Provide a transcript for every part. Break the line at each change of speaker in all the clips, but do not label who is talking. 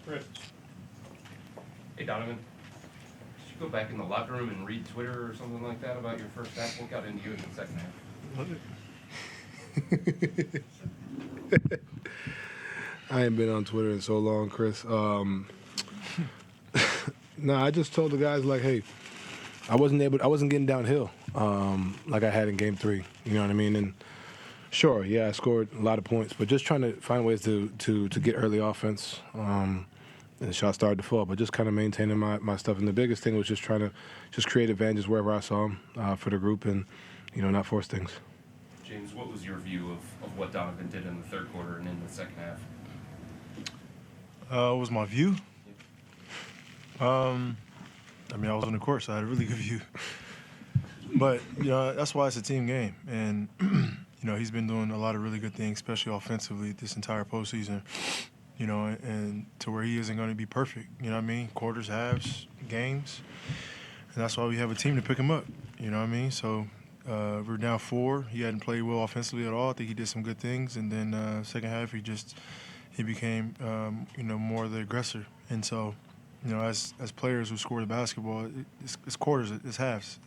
Chris.
Hey, Donovan. Did you go back in the locker room and read Twitter or something like that about your first half? What got into you in the second half?
I ain't been on Twitter in so long, Chris. I just told the guys, like, hey, I wasn't getting downhill like I had in Game 3. You know what I mean? And sure, yeah, I scored a lot of points, but just trying to find ways to get early offense. And the shot started to fall, but just kind of maintaining my stuff. And the biggest thing was just trying to just create advantages wherever I saw them for the group and, not force things.
James, what was your view of what Donovan did in the third quarter and in the second half?
What was my view? I was on the court, so I had a really good view. But, that's why it's a team game. And, he's been doing a lot of really good things, especially offensively this entire postseason, and to where he isn't going to be perfect, quarters, halves, games. And that's why we have a team to pick him up, So we're down 4. He hadn't played well offensively at all. I think he did some good things. And then second half, he became, more of the aggressor. And so, as players who score the basketball, it's quarters, it's halves.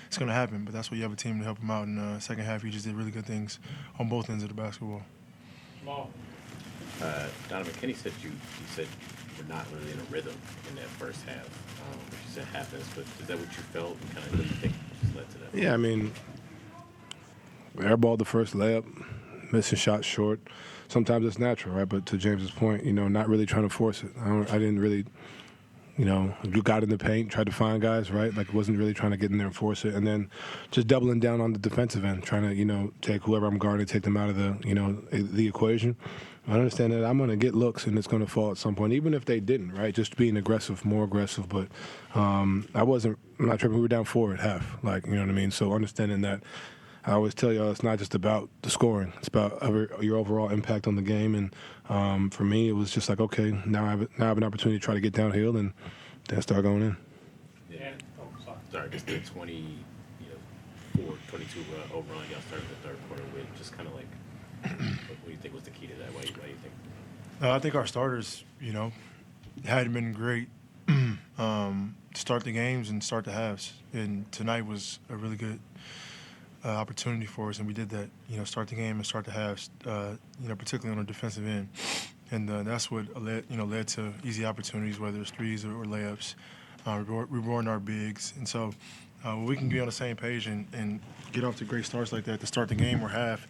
It's going to happen, but that's why you have a team to help him out. In the second half, he just did really good things on both ends of the basketball.
Donovan, Kenny said you said you were not really in a rhythm in that first half, which you said happens, but is that what you felt and kind of what you think just led to that?
Yeah, airballed the first layup, missing shots short. Sometimes it's natural, right? But to James's point, not really trying to force it. I didn't really, you got in the paint, tried to find guys, right? Like, wasn't really trying to get in there and force it. And then just doubling down on the defensive end, trying to, take whoever I'm guarding, take them out of the equation. I understand that I'm going to get looks and it's going to fall at some point, even if they didn't, right? Just being aggressive, more aggressive. But I'm not tripping. We were down 4 at half, like, you know what I mean? So understanding that, I always tell y'all it's not just about the scoring. It's about your overall impact on the game. And for me, it was just like, okay, now I have an opportunity to try to get downhill and then start going in.
Yeah. Sorry, just the 22 overall y'all started the third quarter with. Just kind of like, what do you think was the key to that? Why do you think?
I think our starters, hadn't been great to start the games and start the halves. And tonight was a really good opportunity for us, and we did that. Start the game and start the halves. Particularly on the defensive end, and that's what led to easy opportunities, whether it's threes or layups. Rewarding our bigs, and so when we can be on the same page and get off to great starts like that to start the game or half,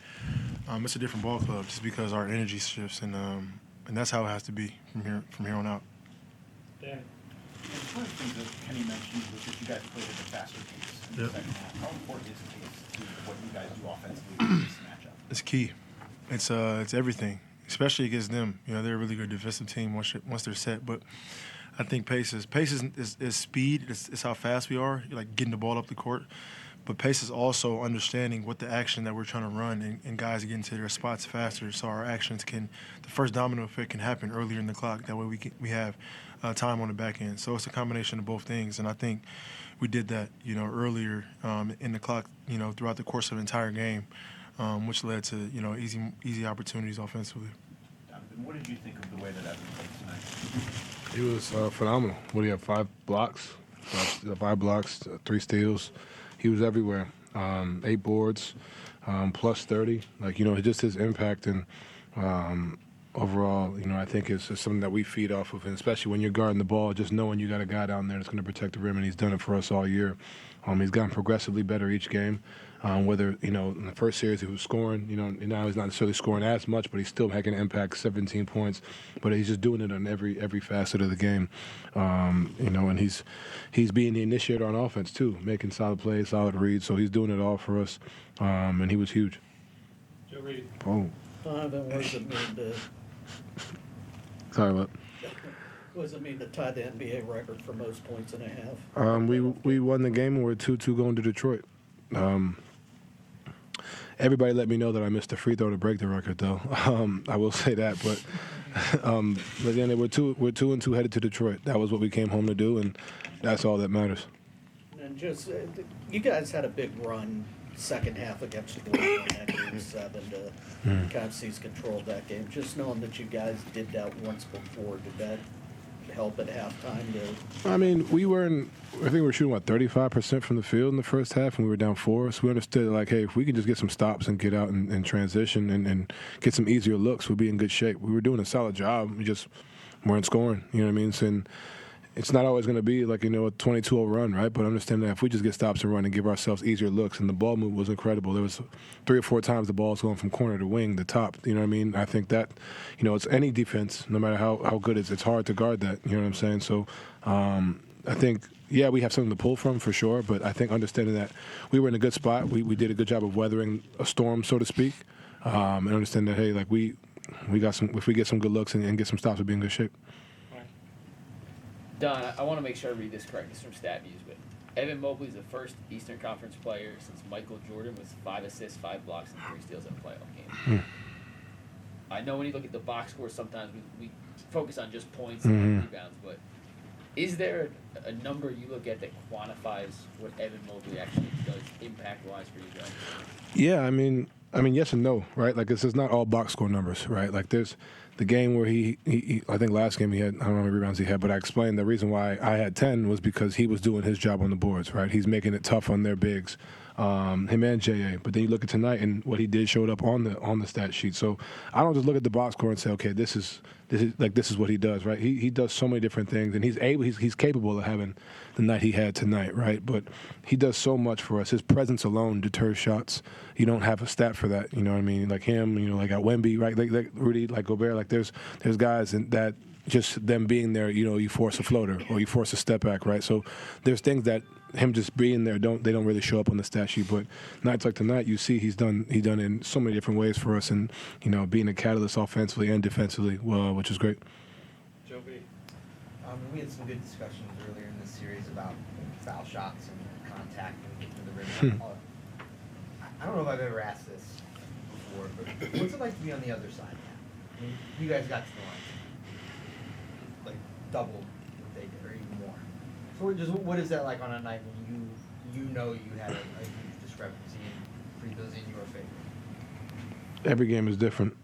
it's a different ball club just because our energy shifts, and that's how it has to be from here on out.
Dan. And one of the things that Kenny mentioned was that you guys played at a faster pace in the second half. How important is the pace to what you guys do offensively in this matchup?
It's key. It's everything, especially against them. They're a really good defensive team once they're set. But I think pace is speed. It's how fast we are, like getting the ball up the court. But pace is also understanding what the action that we're trying to run and guys get into their spots faster, so our actions the first domino effect can happen earlier in the clock. That way we have time on the back end. So it's a combination of both things, and I think we did that, earlier in the clock, throughout the course of the entire game, which led to, easy opportunities offensively.
Donovan, what did you think of the way that Evan played tonight?
He was phenomenal. What do you have, 5 blocks? 5 blocks, 3 steals. He was everywhere. 8 boards, plus 30. Just his impact and overall, I think it's something that we feed off of, and especially when you're guarding the ball, just knowing you got a guy down there that's going to protect the rim, and he's done it for us all year. He's gotten progressively better each game. Whether, in the first series he was scoring, now he's not necessarily scoring as much, but he's still making an impact, 17 points. But he's just doing it on every facet of the game. And he's being the initiator on offense, too, making solid plays, solid reads. So he's doing it all for us, and he was huge.
Joe Reed.
Oh.
Donovan, what does it mean to...
Sorry, what?
What does it mean to tie the NBA record for most points in a half?
We won the game and we're 2-2 going to Detroit. Everybody let me know that I missed a free throw to break the record, though. I will say that, but then we're 2-2 headed to Detroit. That was what we came home to do, and that's all that matters.
And just you guys had a big run second half against the Warriors in that game 7 to kind of seize control of that game. Just knowing that you guys did that once before, did that help at halftime to?
I mean, I think we were shooting, 35% from the field in the first half, and we were down 4. So we understood, like, hey, if we can just get some stops and get out and transition and get some easier looks, we'll be in good shape. We were doing a solid job. We just weren't scoring, you know what I mean? So, it's not always going to be like, a 22-0 run, right? But understand that if we just get stops and run and give ourselves easier looks, and the ball move was incredible. There was 3 or 4 times the ball's going from corner to wing, the top, you know what I mean? I think that, it's any defense, no matter how good it's hard to guard that, you know what I'm saying? So I think, yeah, we have something to pull from for sure, but I think understanding that we were in a good spot, we did a good job of weathering a storm, so to speak, and understand that, hey, like we got some, if we get some good looks and get some stops, we'll be in good shape.
Don, I want to make sure I read this correct. This is from StatViews, but Evan Mobley is the first Eastern Conference player since Michael Jordan with 5 assists, 5 blocks, and 3 steals in a playoff game. I know when you look at the box score, sometimes we focus on just points and rebounds, but is there a number you look at that quantifies what Evan Mobley actually does impact-wise for you guys?
Yeah, I mean, yes and no, right? Like, this is not all box score numbers, right? Like, there's the game where he I think last game he had, I don't know how many rebounds he had, but I explained the reason why I had 10 was because he was doing his job on the boards, right? He's making it tough on their bigs, him and J.A. But then you look at tonight and what he did showed up on the stat sheet. So I don't just look at the box score and say, okay, this is what he does, right? He does so many different things, and he's capable of having the night he had tonight, right? But he does so much for us. His presence alone deters shots. You don't have a stat for that, you know what I mean? Like him, like at Wemby, right? Like Rudy, like Gobert, like there's guys that just them being there, you force a floater or you force a step back, right? So there's things that him just being there don't really show up on the stat sheet. But nights like tonight, you see he's done in so many different ways for us, and being a catalyst offensively and defensively, which is great.
Joe B.
We had some good discussions earlier in this series about foul shots and contact and getting to the rim. I don't know if I've ever asked this before, but what's it like to be on the other side now? I mean, you guys got to the line, like double what they did, or even more. So what is that like on a night when you know you had a huge discrepancy and free throws in your favor?
Every game is different.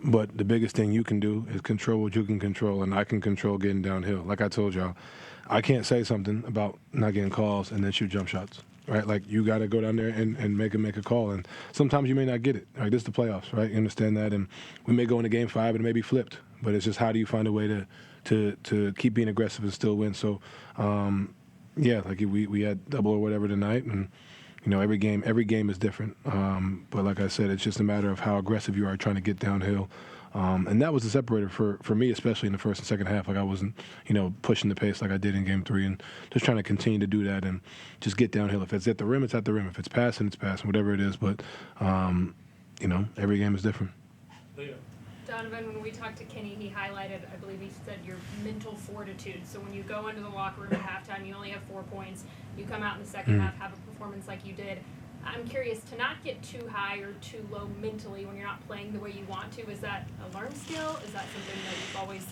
But the biggest thing you can do is control what you can control, and I can control getting downhill. Like I told y'all, I can't say something about not getting calls and then shoot jump shots, right? Like, you got to go down there and make a call, and sometimes you may not get it. Like, this is the playoffs, right? You understand that, and we may go into game 5 and it may be flipped, but it's just how do you find a way to keep being aggressive and still win. So, yeah, like we had double or whatever tonight, and every game is different. But like I said, it's just a matter of how aggressive you are trying to get downhill. And that was the separator for me, especially in the first and second half. Like, I wasn't, pushing the pace like I did in game 3, and just trying to continue to do that and just get downhill. If it's at the rim, it's at the rim. If it's passing, it's passing, whatever it is. But, every game is different.
Donovan, when we talked to Kenny, he highlighted, I believe he said, your mental fortitude. So when you go into the locker room at halftime, you only have 4 points. You come out in the second half, have a performance like you did. I'm curious, to not get too high or too low mentally when you're not playing the way you want to, is that a learned skill? Is that something that you've always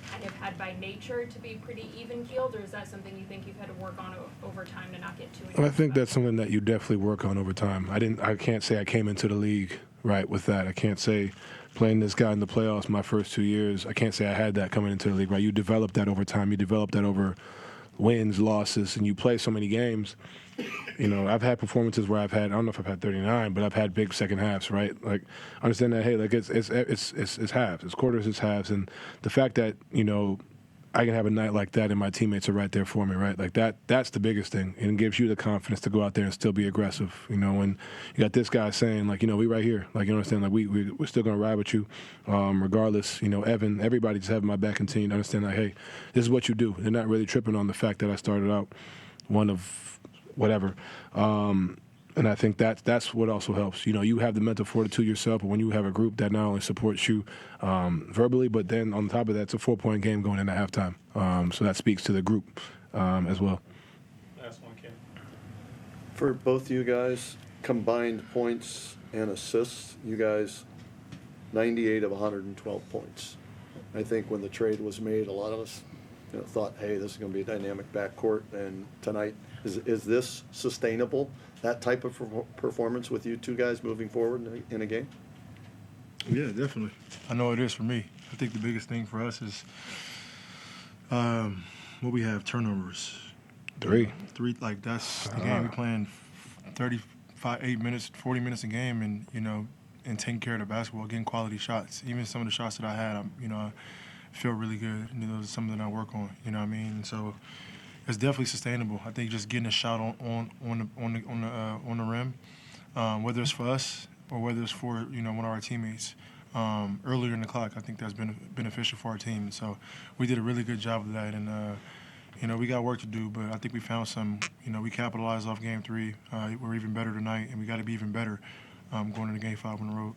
kind of had by nature to be pretty even-keeled, or is that something you think you've had to work on over time to not get too
I think that's something that you definitely work on over time. I can't say I came into the league right with that. I can't say playing this guy in the playoffs my first 2 years, I can't say I had that coming into the league, right? You develop that over time. You develop that over wins, losses, and you play so many games. I've had performances where I don't know if I've had 39, but I've had big second halves, right? Like, understand that, hey, like it's halves, it's quarters, it's halves, and the fact that I can have a night like that and my teammates are right there for me, right? Like that's the biggest thing, and it gives you the confidence to go out there and still be aggressive. When you got this guy saying, like, we right here, like, you understand, like we're still gonna ride with you, regardless. Evan, everybody just having my back and team to understand, like, hey, this is what you do. They're not really tripping on the fact that I started out one of whatever. And I think that's what also helps. You have the mental fortitude yourself, but when you have a group that not only supports you verbally, but then on top of that, it's a 4-point game going into halftime. So that speaks to the group as well.
Last one, Ken.
For both of you guys, combined points and assists, you guys 98 of 112 points. I think when the trade was made, a lot of us thought, hey, this is going to be a dynamic backcourt, and tonight, is this sustainable, that type of performance with you two guys moving forward in a game?
Yeah, definitely. I know it is for me. I think the biggest thing for us is What we have turnovers.
3.
Like that's the game we playing 8 minutes, 40 minutes a game, and taking care of the basketball, getting quality shots. Even some of the shots that I had, I feel really good. Those are something I work on. You know what I mean? So it's definitely sustainable. I think just getting a shot on the rim, whether it's for us or whether it's for one of our teammates. Earlier in the clock, I think that's been beneficial for our team. So we did a really good job of that, and we got work to do, but I think we found some. We capitalized off Game 3. We're even better tonight, and we got to be even better going into Game 5 on the road.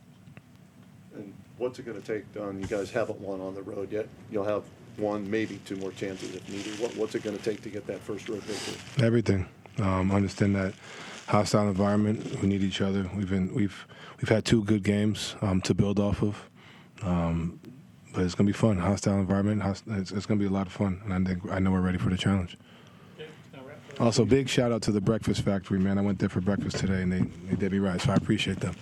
And what's it going to take, Don? You guys haven't won on the road yet. You'll have 1, maybe 2 more chances if needed. What's it going to take to get that first road victory?
Everything. Understand that hostile environment. We need each other. We've had 2 good games to build off of, but it's gonna be fun. Hostile environment. It's gonna be a lot of fun, and I know we're ready for the challenge. Also, big shout out to the Breakfast Factory, man. I went there for breakfast today, and they did me right, so I appreciate them.